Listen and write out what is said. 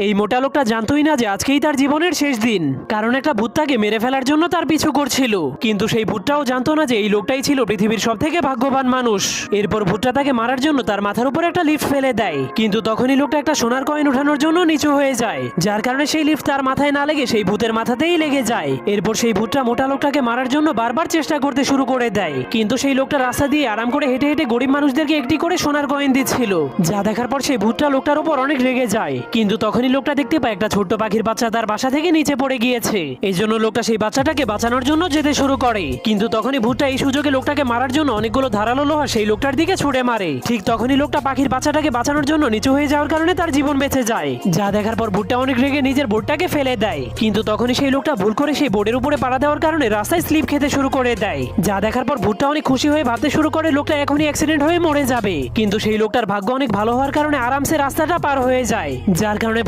এই মোটা লোকটা জানতোই না যে আজকেই তার জীবনের শেষ দিন, কারণ একটা ভূত তাকে মেরে ফেলার জন্য তার পিছু করছিল। কিন্তু সেই ভূতটাও জানতো না যে এই লোকটাই ছিল পৃথিবীর সবথেকে ভাগ্যবান মানুষ। এরপর ভূতটা তাকে মারার জন্য তার মাথার উপর একটা লিফট ফেলে দেয়, কিন্তু তখনই লোকটা একটা সোনার কয়েন ওঠানোর জন্য নিচু হয়ে যায়, যার কারণে সেই লিফট তার মাথায় না লেগে সেই ভূতের মাথাতেই লেগে যায়। এরপর সেই ভূতটা মোটা লোকটাকে মারার জন্য বারবার চেষ্টা করতে শুরু করে দেয়, কিন্তু সেই লোকটা রাস্তা দিয়ে আরাম করে হেঁটে হেঁটে গরিব মানুষদেরকে একটি করে সোনার কয়েন দিচ্ছিল, যা দেখার পর সেই ভূতটা লোকটার উপর অনেক রেগে যায়। কিন্তু তখনই লোকটা দেখতে পায় একটা ছোট্ট পাখির বাচ্চা তার বাসা থেকে নিচে পড়ে গিয়েছে। এই জন্য লোকটা সেই বাচ্চাটাকে বাঁচানোর জন্য যেতে শুরু করে, কিন্তু তখনই ভূতটা এই সুযোগে লোকটাকে মারার জন্য অনেকগুলো ধারালো লোহা সেই লোকটার দিকে ছুড়ে মারে। ঠিক তখনই লোকটা পাখির বাচ্চাটাকে বাঁচানোর জন্য নিচু হয়ে যাওয়ার কারণে তার জীবন বেঁচে যায়, যা দেখার পর ভূতটা অনেক রেগে নিজের বোর্ডটাকে ফেলে দেয়। কিন্তু তখনই সেই লোকটা ভুল করে সেই বোর্ডের উপরে পাড়া দেওয়ার কারণে রাস্তায় স্লিপ খেতে শুরু করে দেয়, যা দেখার পর ভূতটা অনেক খুশি হয়ে ভাবতে শুরু করে লোকটা এখনই অ্যাক্সিডেন্ট হয়ে মরে যাবে। কিন্তু সেই লোকটার ভাগ্য অনেক ভালো হওয়ার কারণে আরামসে রাস্তাটা পার হয়ে যায়, যার কারণে